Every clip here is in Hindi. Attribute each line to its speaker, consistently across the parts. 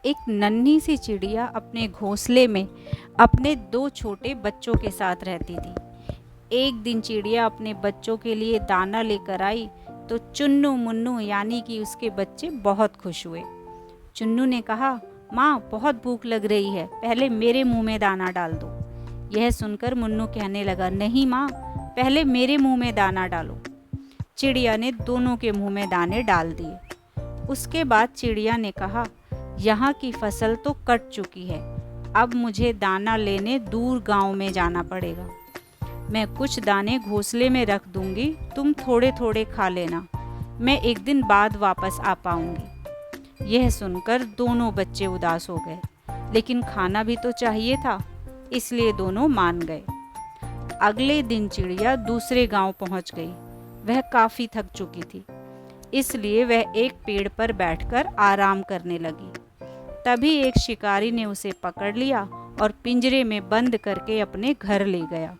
Speaker 1: एक नन्ही सी चिड़िया अपने घोंसले में अपने दो छोटे बच्चों के साथ रहती थी। एक दिन चिड़िया अपने बच्चों के लिए दाना लेकर आई तो चुन्नू मुन्नू यानी कि उसके बच्चे बहुत खुश हुए। चुन्नू ने कहा, माँ बहुत भूख लग रही है, पहले मेरे मुंह में दाना डाल दो। यह सुनकर मुन्नू कहने लगा, नहीं माँ, पहले मेरे मुंह में दाना डालो। चिड़िया ने दोनों के मुंह में दाने डाल दिए। उसके बाद चिड़िया ने कहा, यहाँ की फसल तो कट चुकी है, अब मुझे दाना लेने दूर गांव में जाना पड़ेगा। मैं कुछ दाने घोंसले में रख दूंगी, तुम थोड़े थोड़े खा लेना, मैं एक दिन बाद वापस आ पाऊंगी। यह सुनकर दोनों बच्चे उदास हो गए, लेकिन खाना भी तो चाहिए था, इसलिए दोनों मान गए। अगले दिन चिड़िया दूसरे गांव पहुंच गई। वह काफ़ी थक चुकी थी, इसलिए वह एक पेड़ पर बैठकर आराम करने लगी। तभी एक शिकारी ने उसे पकड़ लिया और पिंजरे में बंद करके अपने घर ले गया।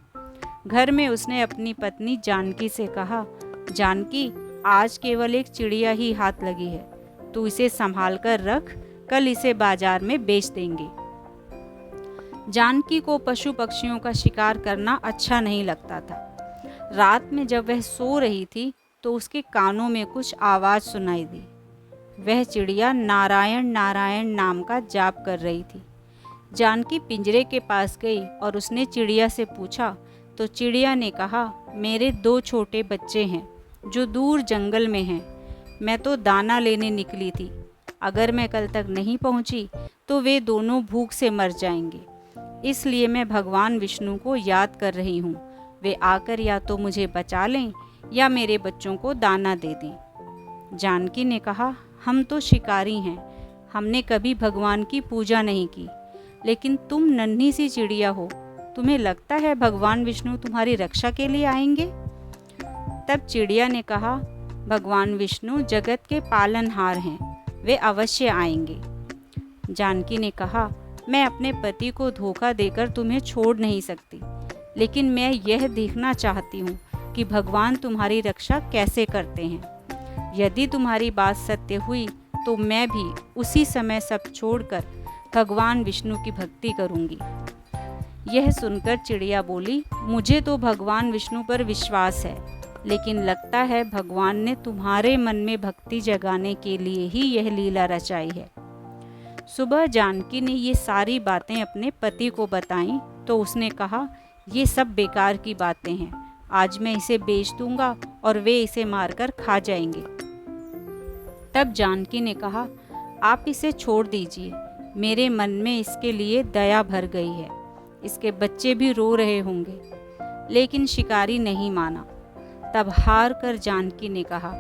Speaker 1: घर में उसने अपनी पत्नी जानकी से कहा, जानकी, आज केवल एक चिड़िया ही हाथ लगी है, तू इसे संभाल कर रख, कल इसे बाजार में बेच देंगे। जानकी को पशु पक्षियों का शिकार करना अच्छा नहीं लगता था। रात में जब वह सो रही थी तो उसके कानों में कुछ आवाज़ सुनाई दी। वह चिड़िया नारायण नारायण नाम का जाप कर रही थी। जानकी पिंजरे के पास गई और उसने चिड़िया से पूछा तो चिड़िया ने कहा, मेरे दो छोटे बच्चे हैं जो दूर जंगल में हैं। मैं तो दाना लेने निकली थी, अगर मैं कल तक नहीं पहुंची तो वे दोनों भूख से मर जाएंगे, इसलिए मैं भगवान विष्णु को याद कर रही हूँ। वे आकर या तो मुझे बचा लें या मेरे बच्चों को दाना दे दें। जानकी ने कहा, हम तो शिकारी हैं, हमने कभी भगवान की पूजा नहीं की, लेकिन तुम नन्ही सी चिड़िया हो, तुम्हें लगता है भगवान विष्णु तुम्हारी रक्षा के लिए आएंगे? तब चिड़िया ने कहा, भगवान विष्णु जगत के पालनहार हैं, वे अवश्य आएंगे। जानकी ने कहा, मैं अपने पति को धोखा देकर तुम्हें छोड़ नहीं सकती, लेकिन मैं यह देखना चाहती हूँ कि भगवान तुम्हारी रक्षा कैसे करते हैं। यदि तुम्हारी बात सत्य हुई तो मैं भी उसी समय सब छोड़कर भगवान विष्णु की भक्ति करूँगी। यह सुनकर चिड़िया बोली, मुझे तो भगवान विष्णु पर विश्वास है, लेकिन लगता है भगवान ने तुम्हारे मन में भक्ति जगाने के लिए ही यह लीला रचाई है। सुबह जानकी ने ये सारी बातें अपने पति को बताईं तो उसने कहा, ये सब बेकार की बातें हैं, आज मैं इसे बेच दूंगा और वे इसे मारकर खा जाएंगे। तब जानकी ने कहा, आप इसे छोड़ दीजिए, मेरे मन में इसके लिए दया भर गई है, इसके बच्चे भी रो रहे होंगे। लेकिन शिकारी नहीं माना। तब हार कर जानकी ने कहा,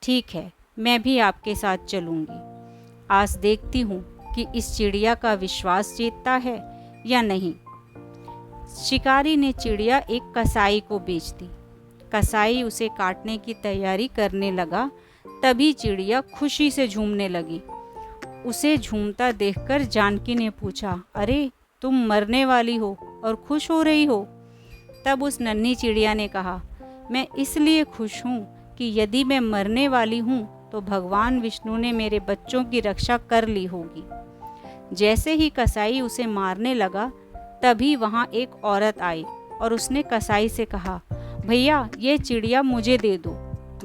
Speaker 1: ठीक है, मैं भी आपके साथ चलूंगी, आज देखती हूँ कि इस चिड़िया का विश्वास जीतता है या नहीं। शिकारी ने चिड़िया एक कसाई को बेच दी। कसाई उसे काटने की तैयारी करने लगा, तभी चिड़िया खुशी से झूमने लगी। उसे झूमता देखकर जानकी ने पूछा, अरे तुम मरने वाली हो और खुश हो रही हो? तब उस नन्ही चिड़िया ने कहा, मैं इसलिए खुश हूँ कि यदि मैं मरने वाली हूँ तो भगवान विष्णु ने मेरे बच्चों की रक्षा कर ली होगी। जैसे ही कसाई उसे मारने लगा तभी वहाँ एक औरत आई और उसने कसाई से कहा, भैया ये चिड़िया मुझे दे दो,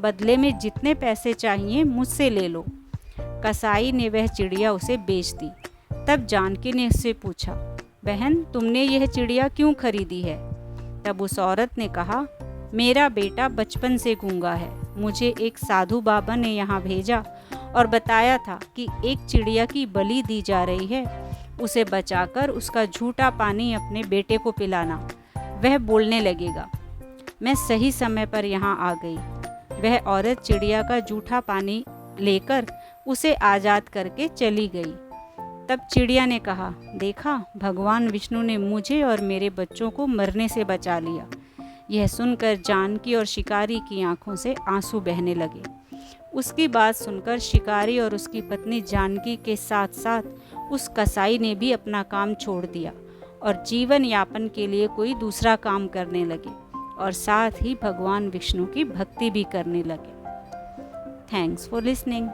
Speaker 1: बदले में जितने पैसे चाहिए मुझसे ले लो। कसाई ने वह चिड़िया उसे बेच दी। तब जानकी ने उससे पूछा, बहन तुमने यह चिड़िया क्यों खरीदी है? तब उस औरत ने कहा, मेरा बेटा बचपन से गूंगा है, मुझे एक साधु बाबा ने यहाँ भेजा और बताया था कि एक चिड़िया की बलि दी जा रही है, उसे बचाकर उसका झूठा पानी अपने बेटे को पिलाना, वह बोलने लगेगा। मैं सही समय पर यहाँ आ गई। वह औरत चिड़िया का झूठा पानी लेकर उसे आज़ाद करके चली गई। तब चिड़िया ने कहा, देखा, भगवान विष्णु ने मुझे और मेरे बच्चों को मरने से बचा लिया। यह सुनकर जानकी और शिकारी की आंखों से आंसू बहने लगे। उसकी बात सुनकर शिकारी और उसकी पत्नी जानकी के साथ साथ उस कसाई ने भी अपना काम छोड़ दिया और जीवन यापन के लिए कोई दूसरा काम करने लगे और साथ ही भगवान विष्णु की भक्ति भी करने लगे। Thanks for listening.